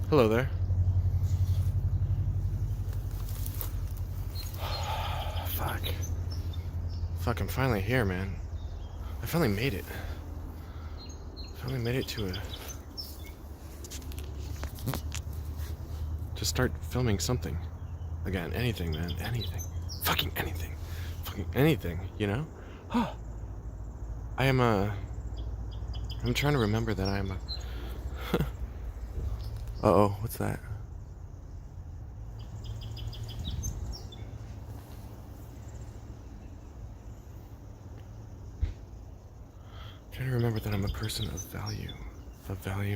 Hello there. Fuck. Fuck, I'm finally here, man. I finally made it. Finally made it to start filming something. Again, anything, man. Anything. Fucking anything. Fucking anything, you know? Huh. I'm trying to remember that I'm a... Uh-oh, what's that? Trying to remember that I'm a person of value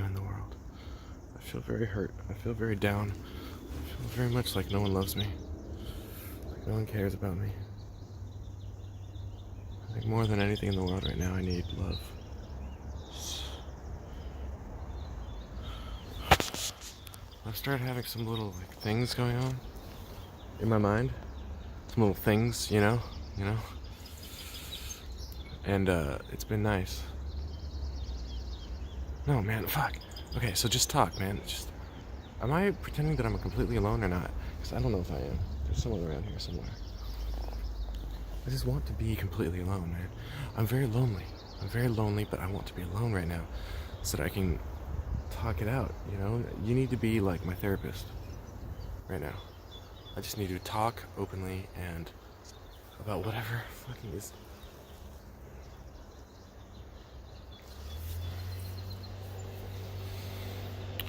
in the world. I feel very hurt. I feel very down. I feel very much like no one loves me. Like no one cares about me. I think more than anything in the world right now, I need love. I've started having some little like things going on in my mind. Some little things, you know? And it's been nice. No, man, fuck. Okay, so just talk, man. Am I pretending that I'm completely alone or not? Because I don't know if I am. There's someone around here somewhere. I just want to be completely alone, man. I'm very lonely. But I want to be alone right now so that I can talk it out, you know? You need to be like my therapist right now. I just need to talk openly and about whatever fucking is.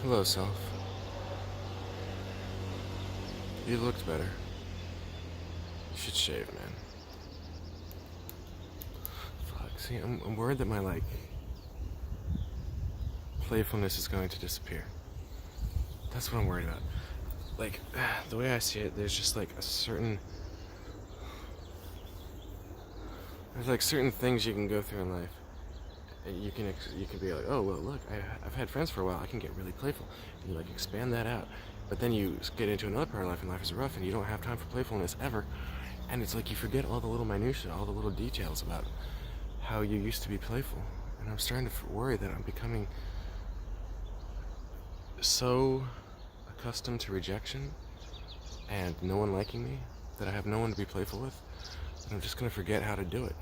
Hello, self. You looked better. You should shave, man. Fuck, see, I'm worried that my, like, playfulness is going to disappear. That's what I'm worried about. Like, the way I see it, there's just, like, there's, like, certain things you can go through in life. You can be like, oh, well, look, I've had friends for a while, I can get really playful. And you, like, expand that out. But then you get into another part of life, and life is rough, and you don't have time for playfulness ever. And it's like you forget all the little minutiae, all the little details about how you used to be playful. And I'm starting to worry that I'm becoming so accustomed to rejection and no one liking me that I have no one to be playful with, and I'm just going to forget how to do it.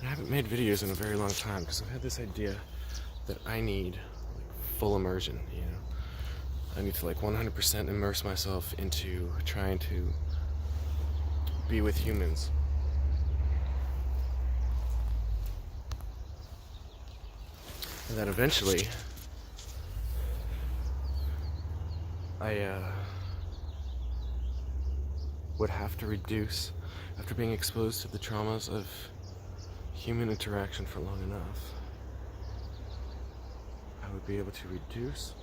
I haven't made videos in a very long time because I've had this idea that I need like full immersion, you know. I need to like 100% immerse myself into trying to be with humans. And that eventually I would have to reduce, after being exposed to the traumas of human interaction for long enough, I would be able to reduce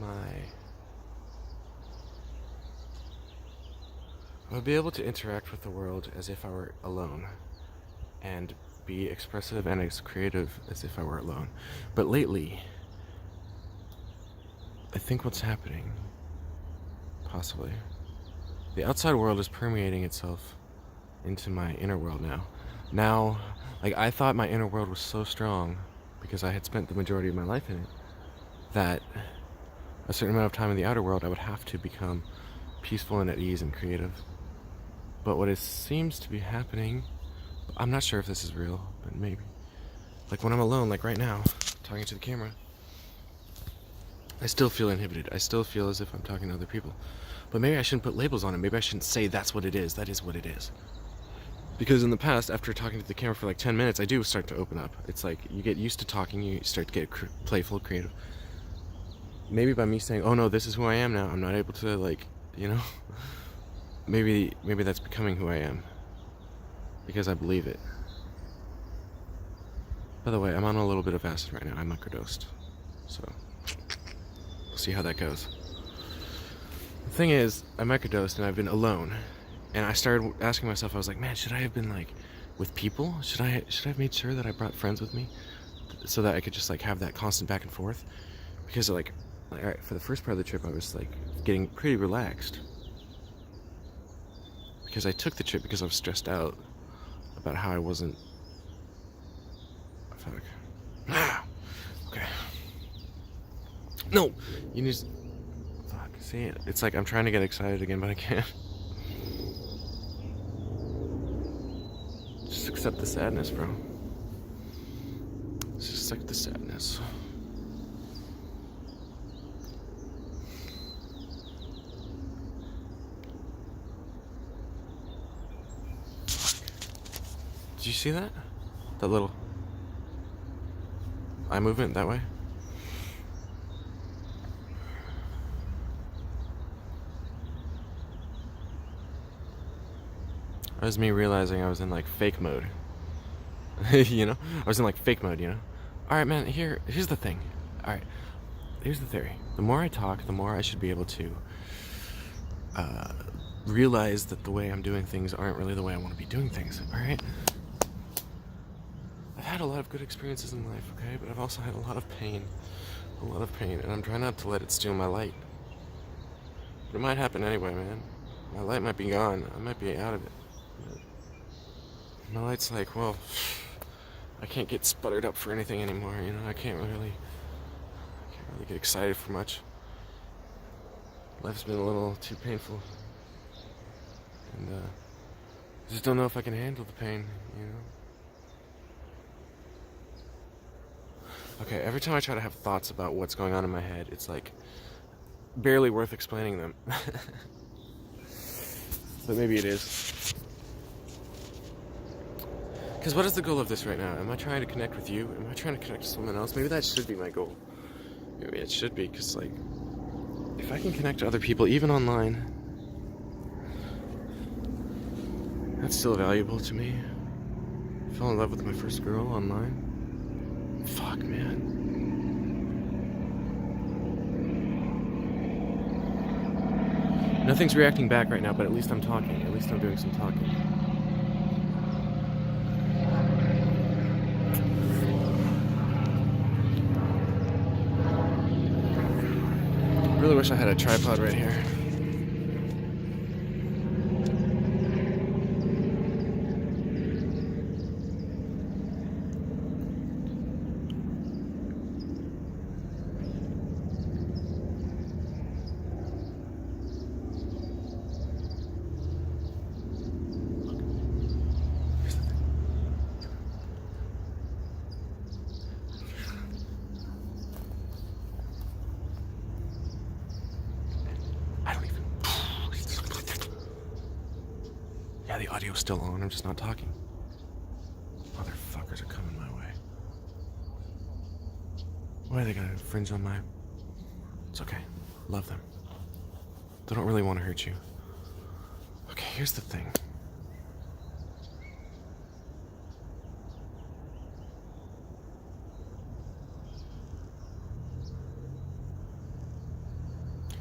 I would be able to interact with the world as if I were alone and be expressive and as creative as if I were alone. But lately, I think what's happening, possibly, the outside world is permeating itself into my inner world now. Now, like, I thought my inner world was so strong because I had spent the majority of my life in it that a certain amount of time in the outer world I would have to become peaceful and at ease and creative. But what seems to be happening, I'm not sure if this is real, but maybe, like when I'm alone, like right now, talking to the camera, I still feel inhibited. I still feel as if I'm talking to other people. But maybe I shouldn't put labels on it. Maybe I shouldn't say that's what it is. That is what it is. Because in the past, after talking to the camera for like 10 minutes, I do start to open up. It's like you get used to talking, you start to get playful, creative. Maybe by me saying, oh no, this is who I am now, I'm not able to, like, you know, maybe that's becoming who I am. Because I believe it. By the way, I'm on a little bit of acid right now. I microdosed. So, we'll see how that goes. The thing is, I microdosed and I've been alone. And I started asking myself, I was like, man, should I have been like with people? Should I have made sure that I brought friends with me so that I could just like have that constant back and forth? Because like all right, for the first part of the trip, I was like getting pretty relaxed because I took the trip because I was stressed out about how I wasn't. Fuck. Okay. No! You just... Fuck, see? It's like I'm trying to get excited again, but I can't. Just accept the sadness, bro. Just accept the sadness. Did you see that? That little eye movement that way? That was me realizing I was in like fake mode. You know? I was in like fake mode, you know? Alright, man, here's the thing. Alright, here's the theory. The more I talk, the more I should be able to realize that the way I'm doing things aren't really the way I want to be doing things, alright? I've had a lot of good experiences in life, okay? But I've also had a lot of pain. And I'm trying not to let it steal my light. But it might happen anyway, man. My light might be gone. I might be out of it. My light's like, well, I can't get sputtered up for anything anymore, you know? I can't really get excited for much. Life's been a little too painful. And, I just don't know if I can handle the pain, you know? Okay, every time I try to have thoughts about what's going on in my head, it's like barely worth explaining them. But maybe it is. Because what is the goal of this right now? Am I trying to connect with you? Am I trying to connect to someone else? Maybe that should be my goal. Maybe it should be, because, like, if I can connect to other people, even online, that's still valuable to me. I fell in love with my first girl online. Fuck, man. Nothing's reacting back right now, but at least I'm talking. At least I'm doing some talking. I really wish I had a tripod right here. Yeah, the audio's still on, I'm just not talking. Motherfuckers are coming my way. Why are they gonna infringe on my... It's okay. Love them. They don't really want to hurt you. Okay, here's the thing.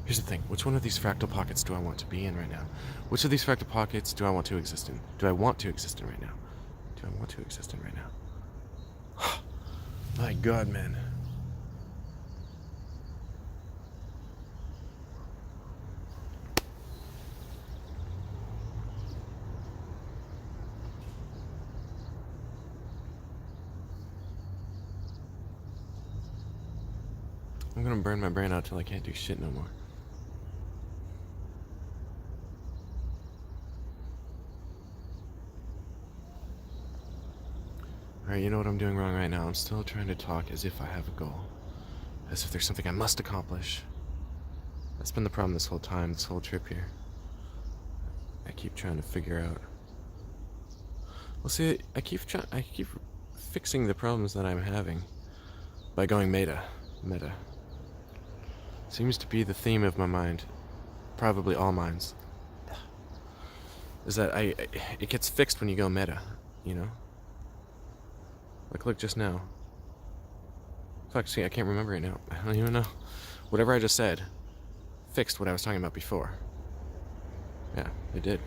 Here's the thing. Which one of these fractal pockets do I want to be in right now? Which of these fractal pockets do I want to exist in? Do I want to exist in right now? Do I want to exist in right now? My God, man. I'm gonna burn my brain out till I can't do shit no more. Alright, you know what I'm doing wrong right now? I'm still trying to talk as if I have a goal. As if there's something I must accomplish. That's been the problem this whole time, this whole trip here. I keep trying to figure out... Well, see, I keep fixing the problems that I'm having by going meta. Seems to be the theme of my mind. Probably all minds. Is that it gets fixed when you go meta, you know? Like, look, just now. Fuck, see, I can't remember right now. I don't even know. Whatever I just said fixed what I was talking about before. Yeah, it did.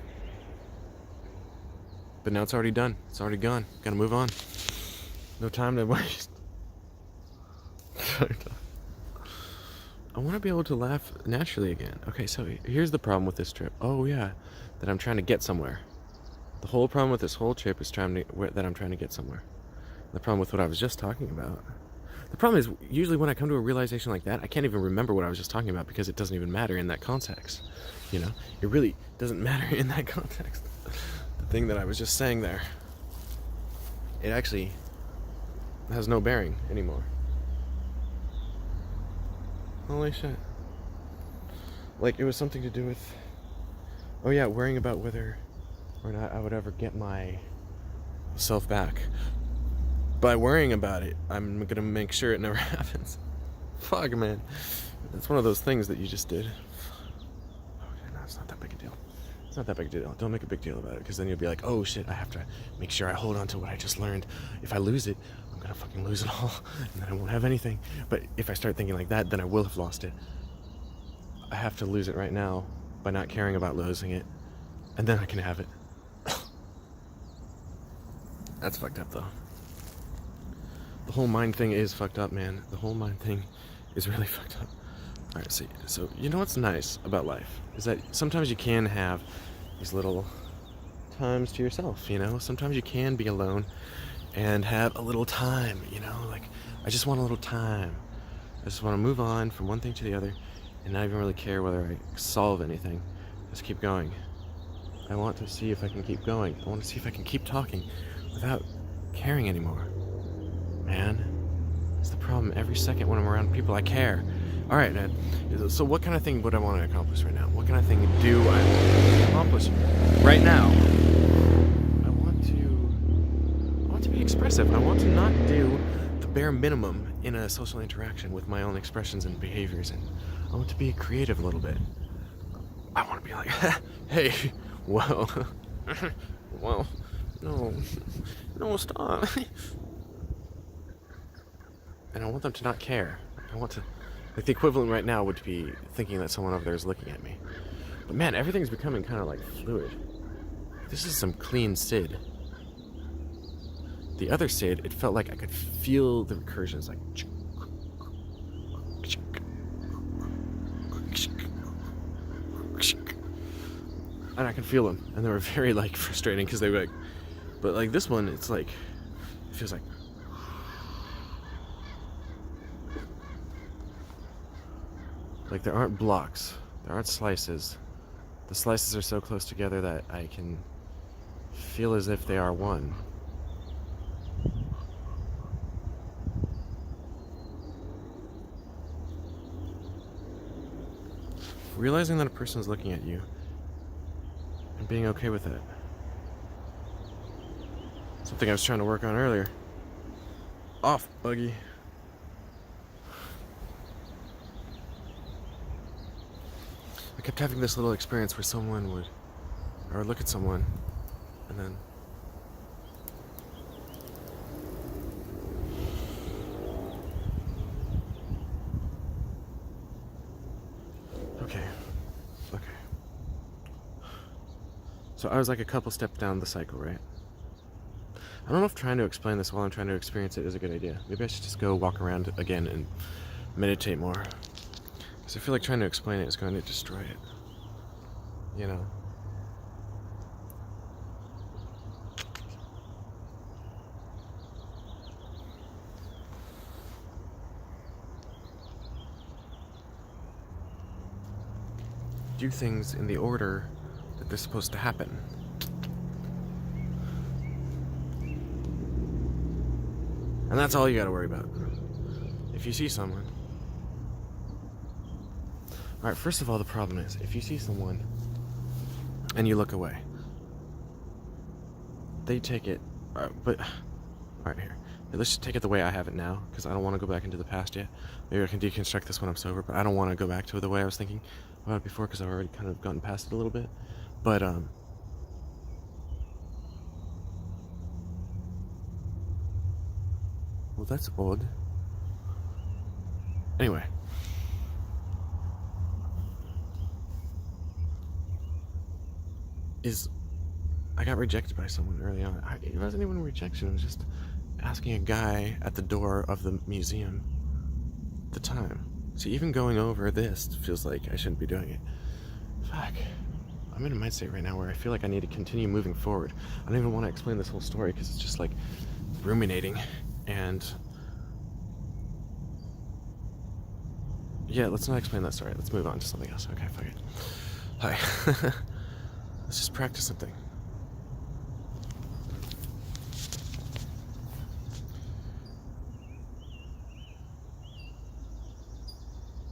But now it's already done. It's already gone. Gotta move on. No time to waste. I want to be able to laugh naturally again. Okay, so here's the problem with this trip. Oh, yeah, that I'm trying to get somewhere. The whole problem with this whole trip is that I'm trying to get somewhere. The problem with what I was just talking about, The problem is, usually when I come to a realization like that, I can't even remember what I was just talking about because it doesn't even matter in that context. You know, it really doesn't matter in that context. The thing that I was just saying there, it actually has no bearing anymore. Holy shit. Like, it was something to do with, oh yeah, worrying about whether or not I would ever get my self back. By worrying about it, I'm gonna make sure it never happens. Fuck, man. That's one of those things that you just did. Okay, no, it's not that big a deal. It's not that big a deal. Don't make a big deal about it, because then you'll be like, oh shit, I have to make sure I hold on to what I just learned. If I lose it, I'm gonna fucking lose it all, and then I won't have anything. But if I start thinking like that, then I will have lost it. I have to lose it right now by not caring about losing it, and then I can have it. That's fucked up, though. The whole mind thing is fucked up, man. The whole mind thing is really fucked up. Alright, so you know what's nice about life is that sometimes you can have these little times to yourself, you know? Sometimes you can be alone and have a little time, you know? Like, I just want a little time. I just want to move on from one thing to the other and not even really care whether I solve anything. Just keep going. I want to see if I can keep going. I want to see if I can keep talking without caring anymore. Man, it's the problem. Every second when I'm around people, I care. All right, Ned. So what kind of thing would I want to accomplish right now? What kind of thing do I want to accomplish right now? I want to be expressive. I want to not do the bare minimum in a social interaction with my own expressions and behaviors, and I want to be creative a little bit. I want to be like, hey, well, well, no, stop. And I want them to not care. I want to, like, the equivalent right now would be thinking that someone over there is looking at me. But man, everything's becoming kind of like fluid. This is some clean Sid. The other Sid, it felt like I could feel the recursions, like, and I can feel them, and they were very, like, frustrating because they were like, but like this one, it's like, it feels like, there aren't blocks, there aren't slices. The slices are so close together that I can feel as if they are one. Realizing that a person is looking at you and being okay with it. Something I was trying to work on earlier. Off, Buggy. I kept having this little experience where someone would, or look at someone, and then okay. So I was like a couple steps down the cycle, right? I don't know if trying to explain this while I'm trying to experience it is a good idea. Maybe I should just go walk around again and meditate more. Because I feel like trying to explain it is going to destroy it. You know? Do things in the order that they're supposed to happen. And that's all you gotta worry about. If you see someone. Alright, first of all, the problem is, if you see someone and you look away, they take it, but, alright, here. Let's just take it the way I have it now, because I don't want to go back into the past yet. Maybe I can deconstruct this when I'm sober, but I don't want to go back to the way I was thinking about it before, because I've already kind of gotten past it a little bit. But, well, that's odd. Anyway. I got rejected by someone early on. It wasn't even rejection, it was just asking a guy at the door of the museum the time. See, even going over this feels like I shouldn't be doing it. Fuck. I'm in a mind state right now where I feel like I need to continue moving forward. I don't even want to explain this whole story because it's just like ruminating, and Yeah, let's not explain that story. Let's move on to something else. Okay, fuck it. Hi. Let's just practice something.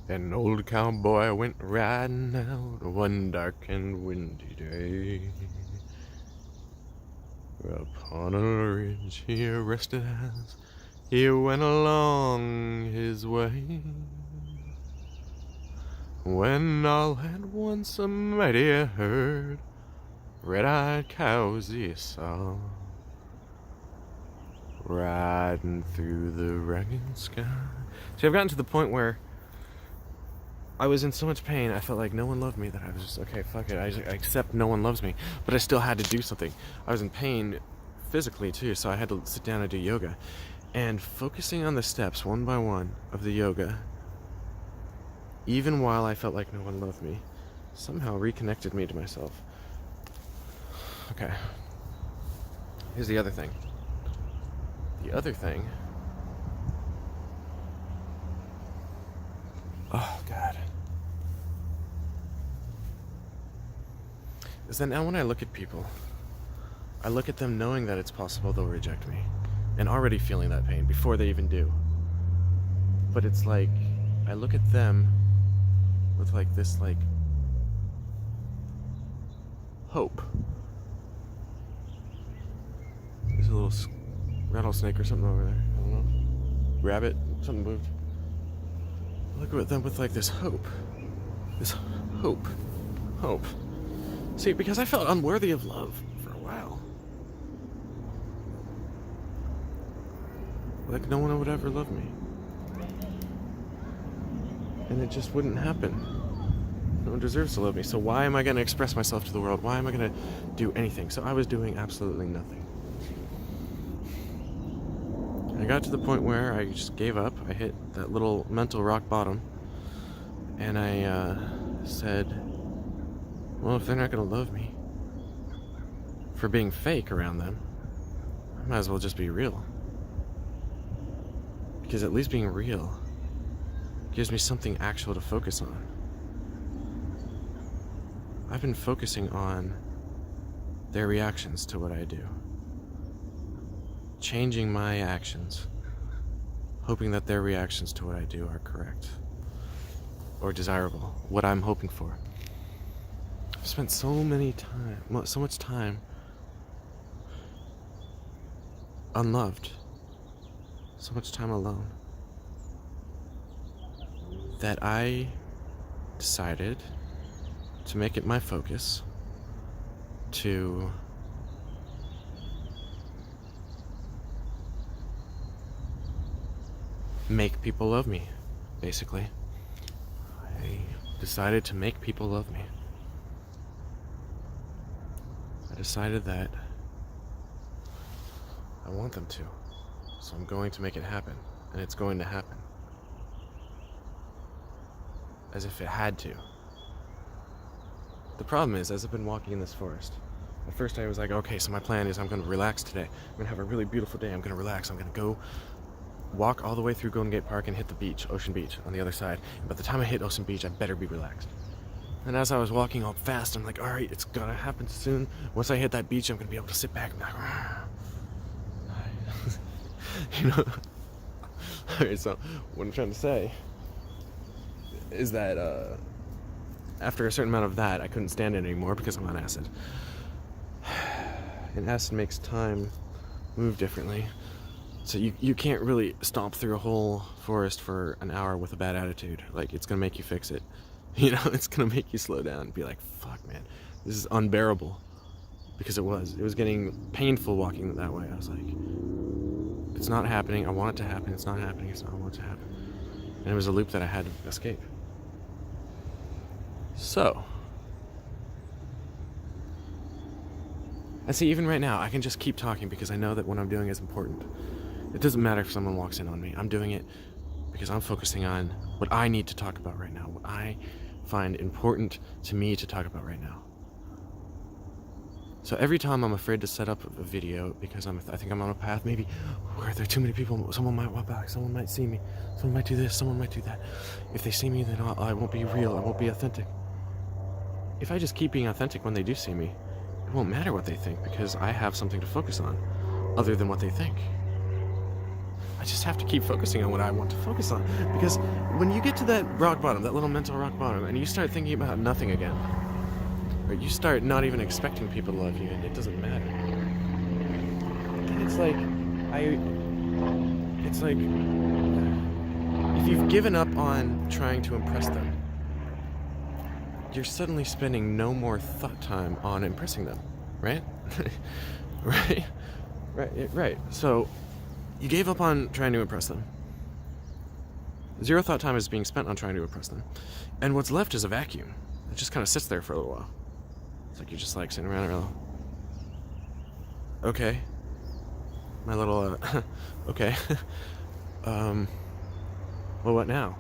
An old cowboy went riding out one dark and windy day. Upon a ridge he rested as he went along his way, when all at once a mighty herd red-eyed cows he saw, riding through the ragged sky. See, I've gotten to the point where I was in so much pain, I felt like no one loved me, that I was just, okay, fuck it, I accept no one loves me, but I still had to do something. I was in pain physically too, so I had to sit down and do yoga. And focusing on the steps one by one of the yoga, even while I felt like no one loved me, somehow reconnected me to myself. Okay. Here's the other thing. The other thing... Oh, God. Is that now when I look at people, I look at them knowing that it's possible they'll reject me, and already feeling that pain before they even do. But it's like, I look at them with like this like hope. There's a little rattlesnake or something over there. I don't know. Rabbit, something moved. I look at them with like this hope. This hope. Hope. See, because I felt unworthy of love for a while. Like no one would ever love me. And it just wouldn't happen. No one deserves to love me, so why am I going to express myself to the world? Why am I going to do anything? So I was doing absolutely nothing. I got to the point where I just gave up. I hit that little mental rock bottom. And I said, well, if they're not going to love me for being fake around them, I might as well just be real. Because at least being real gives me something actual to focus on. I've been focusing on their reactions to what I do. Changing my actions, hoping that their reactions to what I do are correct or desirable, what I'm hoping for. I've spent so much time unloved, so much time alone, that I decided to make it my focus to make people love me, basically. I decided to make people love me. I decided that I want them to, so I'm going to make it happen, and it's going to happen. As if it had to. The problem is, as I've been walking in this forest, at first I was like, okay, so my plan is I'm going to relax today. I'm going to have a really beautiful day. I'm going to relax. I'm going to go walk all the way through Golden Gate Park and hit the beach, Ocean Beach, on the other side. And by the time I hit Ocean Beach, I better be relaxed. And as I was walking all fast, I'm like, all right, it's going to happen soon. Once I hit that beach, I'm going to be able to sit back and be like, you know? All right, so what I'm trying to say is that after a certain amount of that, I couldn't stand it anymore because I'm on acid. And acid makes time move differently. So you can't really stomp through a whole forest for an hour with a bad attitude. Like, it's gonna make you fix it. You know, it's gonna make you slow down and be like, fuck, man, this is unbearable. Because it was getting painful walking that way. I was like, it's not happening, I want it to happen, it's not happening, it's not, I want it to happen. And it was a loop that I had to escape. So, and see, even right now, I can just keep talking because I know that what I'm doing is important. It doesn't matter if someone walks in on me. I'm doing it because I'm focusing on what I need to talk about right now, what I find important to me to talk about right now. So every time I'm afraid to set up a video because I think I'm on a path maybe where there are too many people. Someone might walk by, someone might see me, someone might do this, someone might do that. If they see me, then I won't be real, I won't be authentic. If I just keep being authentic when they do see me, it won't matter what they think because I have something to focus on other than what they think. I just have to keep focusing on what I want to focus on, because when you get to that rock bottom, that little mental rock bottom, and you start thinking about nothing again, or you start not even expecting people to love you, and it doesn't matter. And it's like if you've given up on trying to impress them, you're suddenly spending no more thought time on impressing them, right? Right. So you gave up on trying to impress them. Zero thought time is being spent on trying to impress them. And what's left is a vacuum. It just kind of sits there for a little while. It's like you're just like sitting around and okay. My little, okay. Well, what now?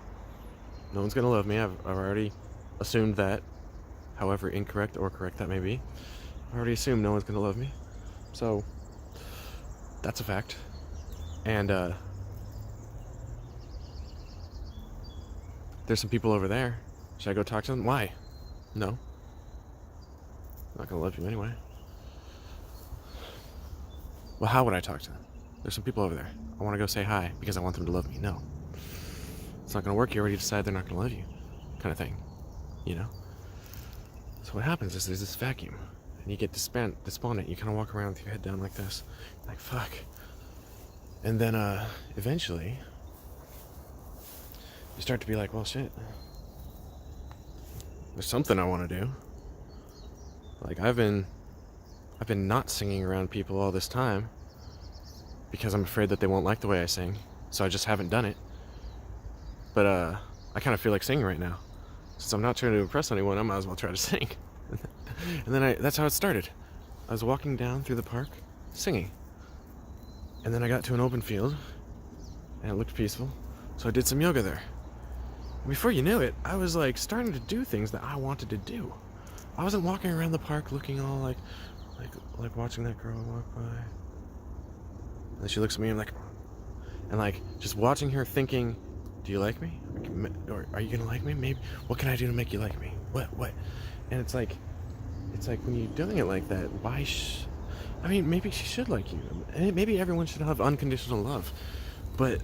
No one's gonna love me. I've already assumed that, however incorrect or correct that may be. I already assumed no one's gonna love me. So, that's a fact. And, there's some people over there. Should I go talk to them? Why? No. I'm not gonna love you anyway. Well, how would I talk to them? There's some people over there. I want to go say hi because I want them to love me. No. It's not gonna work. You already decided they're not gonna love you. Kind of thing. You know? So what happens is there's this vacuum. And you get despondent. You kind of walk around with your head down like this. Like, fuck. And then, eventually, you start to be like, well, shit. There's something I want to do. Like, I've been not singing around people all this time because I'm afraid that they won't like the way I sing. So I just haven't done it. But, I kind of feel like singing right now. Since I'm not trying to impress anyone, I might as well try to sing. And then that's how it started. I was walking down through the park, singing. And then I got to an open field, and it looked peaceful. So I did some yoga there. And before you knew it, I was like starting to do things that I wanted to do. I wasn't walking around the park looking all like watching that girl walk by. And then she looks at me and like just watching her thinking, do you like me? Or are you gonna like me? Maybe. What can I do to make you like me? What? And it's like when you're doing it like that, why I mean, maybe she should like you. Maybe everyone should have unconditional love. But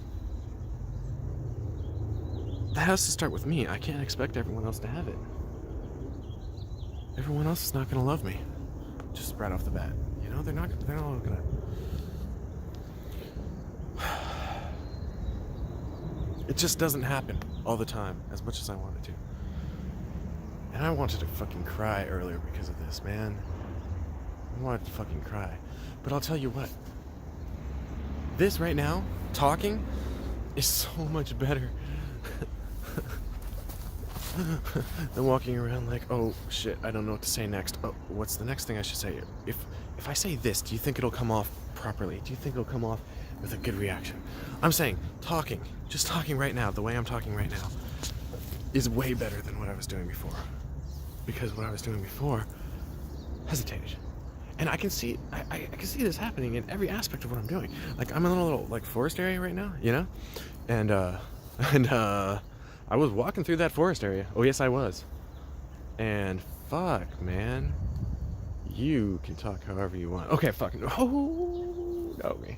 that has to start with me. I can't expect everyone else to have it. Everyone else is not gonna love me. Just right off the bat. You know, they're not all gonna. It just doesn't happen all the time as much as I want it to. And I wanted to fucking cry earlier because of this, man. I wanted to fucking cry. But I'll tell you what. This right now, talking, is so much better than walking around like, oh shit, I don't know what to say next. Oh, what's the next thing I should say? If I say this, do you think it'll come off properly? Do you think it'll come off with a good reaction? I'm saying just talking right now, the way I'm talking right now, is way better than what I was doing before. Because what I was doing before hesitated. And I can see this happening in every aspect of what I'm doing. Like, I'm in a little like forest area right now, you know? And I was walking through that forest area. Oh yes, I was. And fuck, man. You can talk however you want. Okay, fuck. Oh, okay.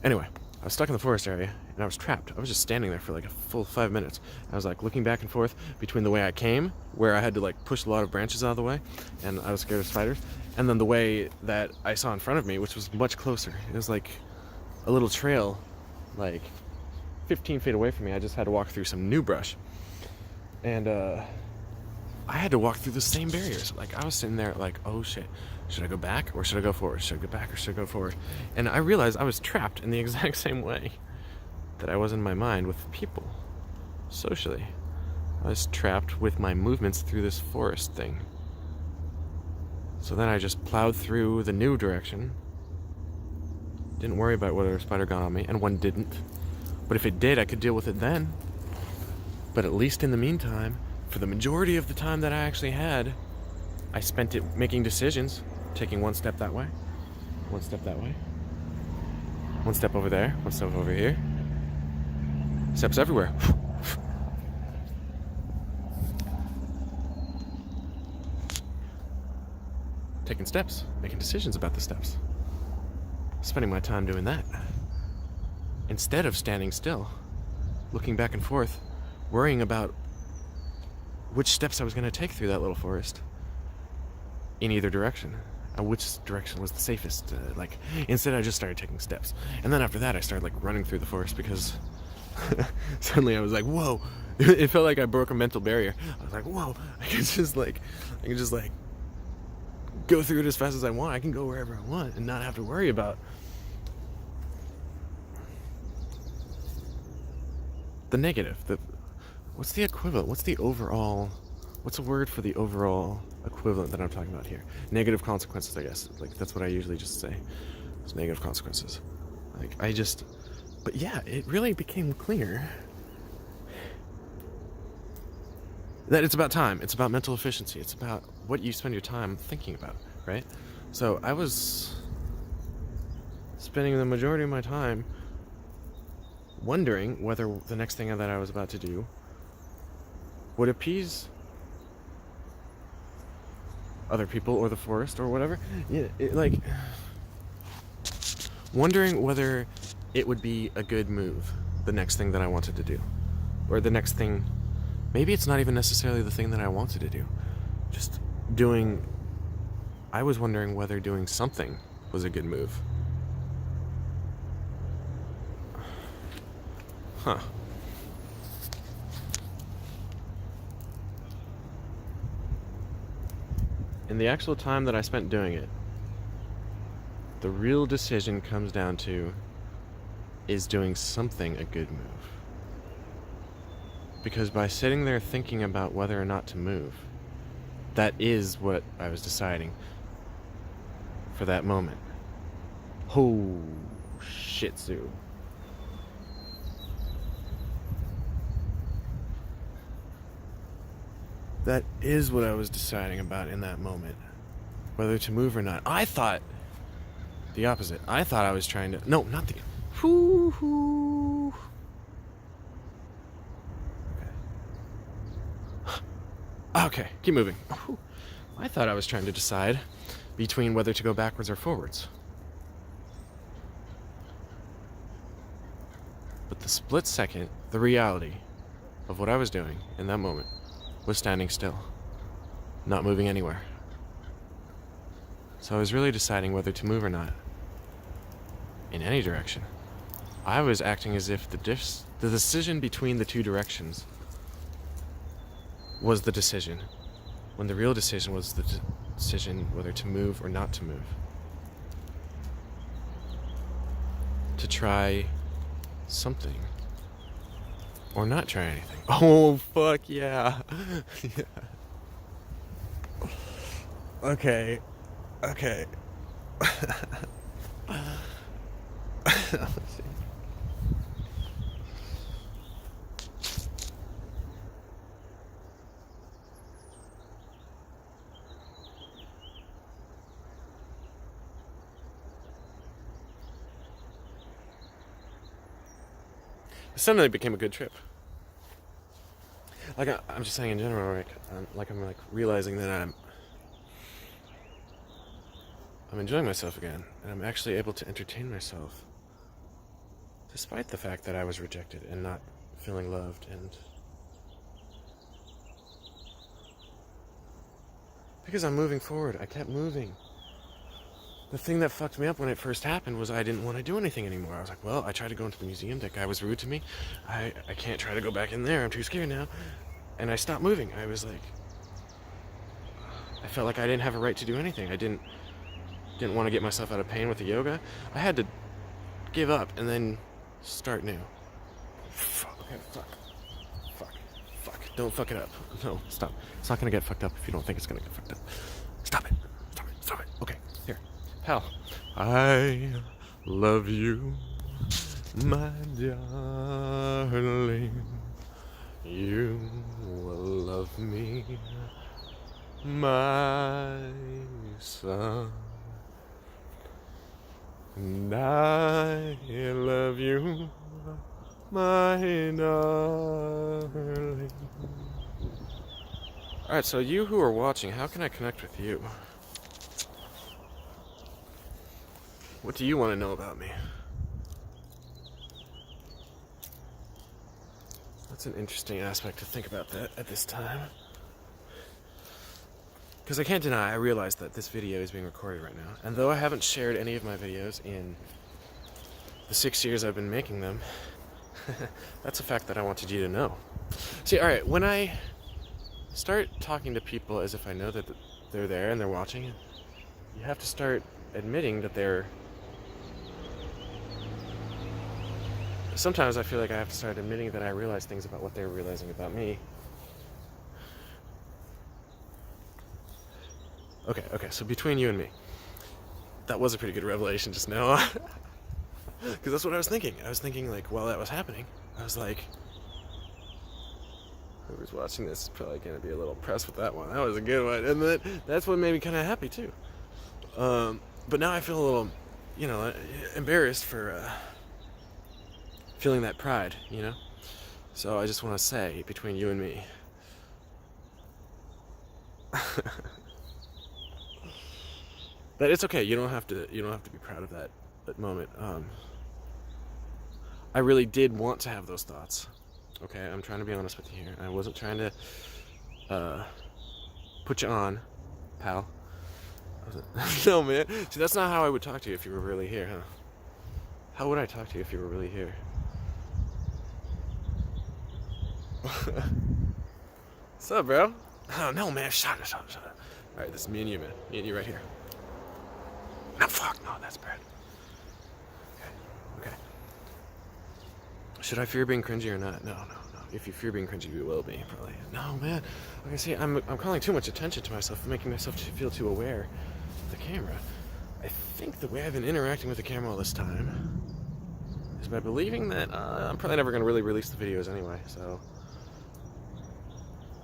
Anyway, I was stuck in the forest area and I was trapped. I was just standing there for like a full 5 minutes. I was like looking back and forth between the way I came, where I had to like push a lot of branches out of the way, and I was scared of spiders, and then the way that I saw in front of me, which was much closer. It was like a little trail, like 15 feet away from me. I just had to walk through some new brush. And I had to walk through the same barriers. Like, I was sitting there like, oh shit, should I go back or should I go forward? Should I go back or should I go forward? And I realized I was trapped in the exact same way that I was in my mind with people, socially. I was trapped with my movements through this forest thing. So then I just plowed through the new direction. Didn't worry about whether a spider got on me, and one didn't. But if it did, I could deal with it then. But at least in the meantime, for the majority of the time that I actually had, I spent it making decisions, taking one step that way, one step that way, one step over there, one step over here, steps everywhere. Taking steps, making decisions about the steps. Spending my time doing that. Instead of standing still, looking back and forth, worrying about which steps I was going to take through that little forest in either direction. Which direction was the safest. Instead I just started taking steps. And then after that I started running through the forest because suddenly I was like, whoa. It felt like I broke a mental barrier. I was like, whoa, I can just go through it as fast as I want. I can go wherever I want and not have to worry about the negative. What's the equivalent? What's a word for the overall equivalent that I'm talking about here? Negative consequences, I guess. That's what I usually just say. It's negative consequences. But yeah, it really became clear that it's about time. It's about mental efficiency. It's about what you spend your time thinking about, right? So I was spending the majority of my time wondering whether the next thing that I was about to do would appease other people or the forest or whatever. Yeah, wondering whether it would be a good move, the next thing that I wanted to do. Or the next thing, maybe it's not even necessarily the thing that I wanted to do. I was wondering whether doing something was a good move. Huh. In the actual time that I spent doing it, the real decision comes down to, is doing something a good move? Because by sitting there thinking about whether or not to move, that is what I was deciding for that moment. Oh, shit, Sue. That is what I was deciding about in that moment. Whether to move or not. I thought the opposite. I thought I was trying to... No, not the... Okay, keep moving. I thought I was trying to decide between whether to go backwards or forwards. But the split second, the reality of what I was doing in that moment was standing still, not moving anywhere. So I was really deciding whether to move or not, in any direction. I was acting as if the decision between the two directions was the decision, when the real decision was the decision whether to move or not to move. To try something. Or not try anything. Oh, fuck yeah. Yeah. Okay. It suddenly became a good trip. I'm just saying in general, I'm realizing that I'm enjoying myself again, and I'm actually able to entertain myself, despite the fact that I was rejected and not feeling loved, and because I'm moving forward. I kept moving. The thing that fucked me up when it first happened was I didn't want to do anything anymore. I was like, well, I tried to go into the museum. That guy was rude to me. I can't try to go back in there. I'm too scared now. And I stopped moving. I was like, I felt like I didn't have a right to do anything. I didn't want to get myself out of pain with the yoga. I had to give up and then start new. Fuck. Don't fuck it up. No, stop. It's not going to get fucked up if you don't think it's going to get fucked up. Stop it. Okay, here. Pal. I love you, my darling. You will love me my son, and I love you, my darling. Alright, so you who are watching, how can I connect with you? What do you want to know about me? That's an interesting aspect to think about that at this time. Because I can't deny, I realize that this video is being recorded right now. And though I haven't shared any of my videos in the 6 years I've been making them, that's a fact that I wanted you to know. See, alright, when I start talking to people as if I know that they're there and they're watching, you have to start admitting that they're... Sometimes I feel like I have to start admitting that I realize things about what they're realizing about me. Okay, so between you and me, that was a pretty good revelation just now. Because that's what I was thinking. I was thinking, like, while that was happening, I was like, whoever's watching this is probably going to be a little impressed with that one. That was a good one. And that's what made me kind of happy, too. But now I feel a little, embarrassed for feeling that pride, So I just want to say, between you and me, that it's okay. You don't have to be proud of that moment. I really did want to have those thoughts. Okay, I'm trying to be honest with you here. I wasn't trying to put you on, pal. No, man. See, that's not how I would talk to you if you were really here, huh? How would I talk to you if you were really here? What's up, bro? Oh, no, man. Shut up. Alright, this is me and you, man. Me and you right here. No, fuck. No, that's bad. Okay. Should I fear being cringy or not? No. If you fear being cringy, you will be, probably. No, man. Like I see, I'm calling too much attention to myself, making myself feel too aware of the camera. I think the way I've been interacting with the camera all this time is by believing that I'm probably never going to really release the videos anyway, so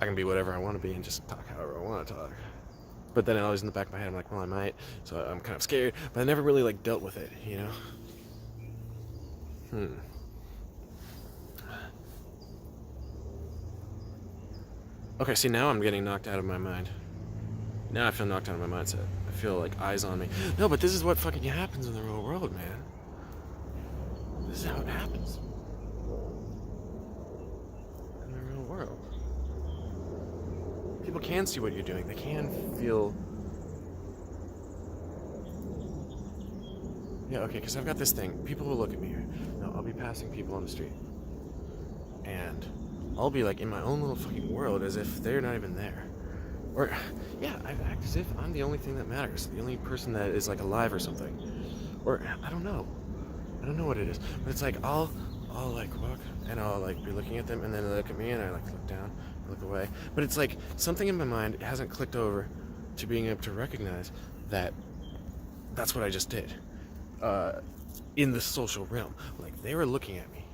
I can be whatever I want to be and just talk however I want to talk. But then always in the back of my head, I'm like, well, I might, so I'm kind of scared, but I never really, dealt with it, Okay, see, now I'm getting knocked out of my mind. Now I feel knocked out of my mindset. I feel like eyes on me. No, but this is what fucking happens in the real world, man. This is how it happens. In the real world. People can see what you're doing. They can feel... Yeah, okay, because I've got this thing. People will look at me. No, I'll be passing people on the street. And I'll be in my own little fucking world as if they're not even there. Or, yeah, I act as if I'm the only thing that matters. The only person that is alive or something. Or, I don't know. I don't know what it is. But it's I'll walk and I'll be looking at them and then they look at me and I look down, I look away. But it's something in my mind hasn't clicked over to being able to recognize that that's what I just did. In the social realm. They were looking at me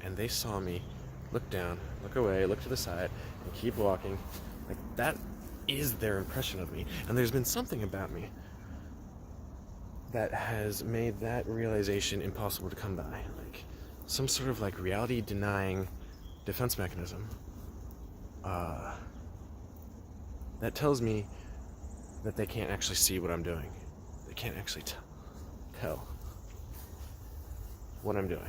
and they saw me look down, look away, look to the side, and keep walking. That is their impression of me. And there's been something about me that has made that realization impossible to come by. Some sort of reality-denying defense mechanism. That tells me that they can't actually see what I'm doing. They can't actually tell what I'm doing.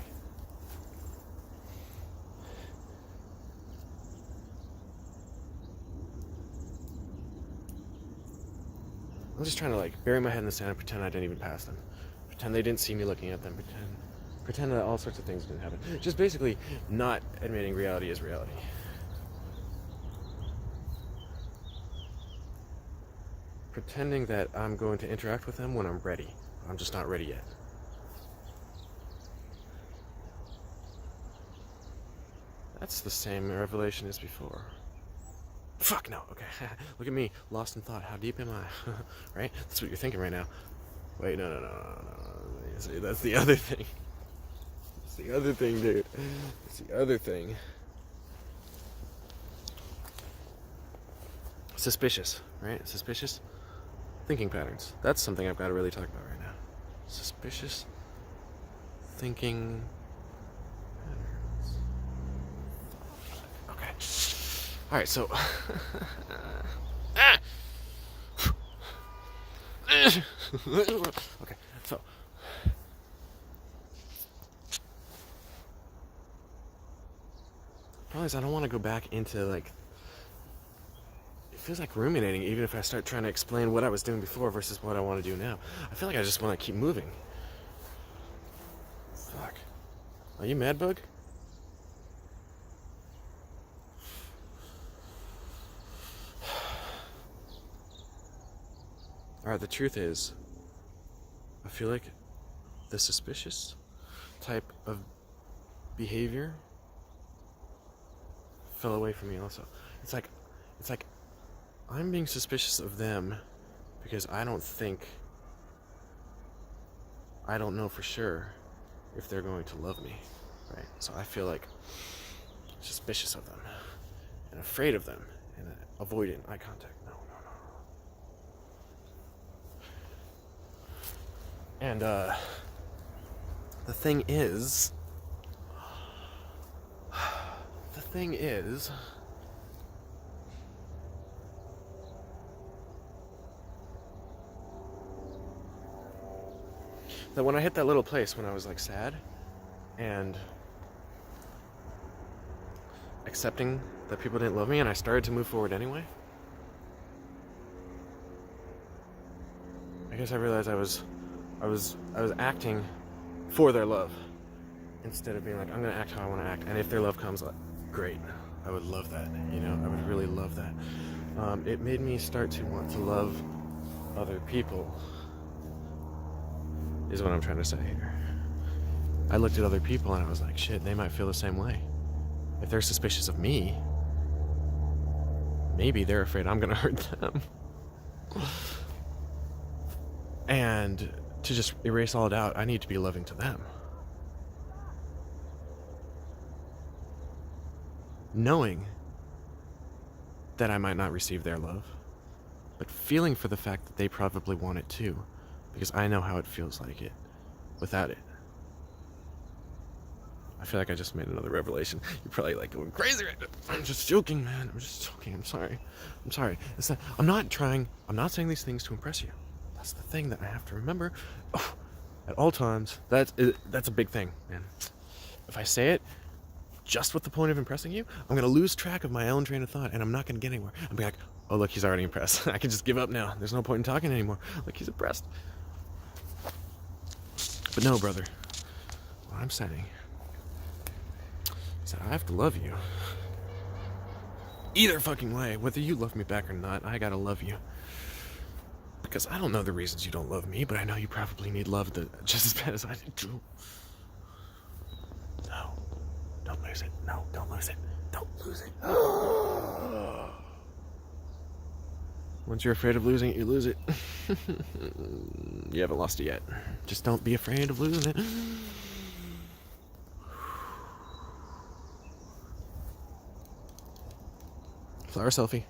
I'm just trying to bury my head in the sand and pretend I didn't even pass them. Pretend they didn't see me looking at them. Pretend that all sorts of things didn't happen. Just basically not admitting reality is reality. Pretending that I'm going to interact with them when I'm ready. I'm just not ready yet. That's the same revelation as before. Fuck no, okay. Look at me, lost in thought. How deep am I? Right? That's what you're thinking right now. Wait, no. See, that's the other thing. That's the other thing, dude. That's the other thing. Suspicious, right? Suspicious thinking patterns. That's something I've got to really talk about right now. Suspicious thinking patterns. Okay. All right, so okay, so problem is I don't want to go back into like, it feels like ruminating even if I start trying to explain what I was doing before versus what I want to do now. I feel like I just want to keep moving. Fuck. Are you mad, Bug? Alright, the truth is, I feel like the suspicious type of behavior fell away from me also. It's like I'm being suspicious of them because I don't know for sure if they're going to love me, right? So I feel like suspicious of them and afraid of them and avoiding eye contact. No. And the thing is that when I hit that little place when I was like sad and accepting that people didn't love me and I started to move forward anyway, I guess I realized I was acting for their love instead of being like, I'm gonna act how I want to act, and if their love comes, like, great, I would love that, you know, I would really love that. It made me start to want to love other people, is what I'm trying to say here. I looked at other people and I was like, shit, they might feel the same way. If they're suspicious of me, maybe they're afraid I'm gonna hurt them. And to just erase all doubt, I need to be loving to them. Knowing that I might not receive their love, but feeling for the fact that they probably want it too, because I know how it feels like it without it. I feel like I just made another revelation. You're probably like going crazy right now. I'm just joking, man. I'm just joking. I'm sorry. I'm not saying these things to impress you. That's the thing that I have to remember at all times. That's a big thing, man. If I say it just with the point of impressing you, I'm gonna lose track of my own train of thought and I'm not gonna get anywhere. I'm be like, oh look, he's already impressed. I can just give up now. There's no point in talking anymore. Look, he's impressed. But no, brother. What I'm saying is that I have to love you. Either fucking way, whether you love me back or not, I gotta love you. Because I don't know the reasons you don't love me, but I know you probably need love just as bad as I do too. No. Don't lose it. No, don't lose it. Don't lose it. Once you're afraid of losing it, you lose it. You haven't lost it yet. Just don't be afraid of losing it. Flower selfie.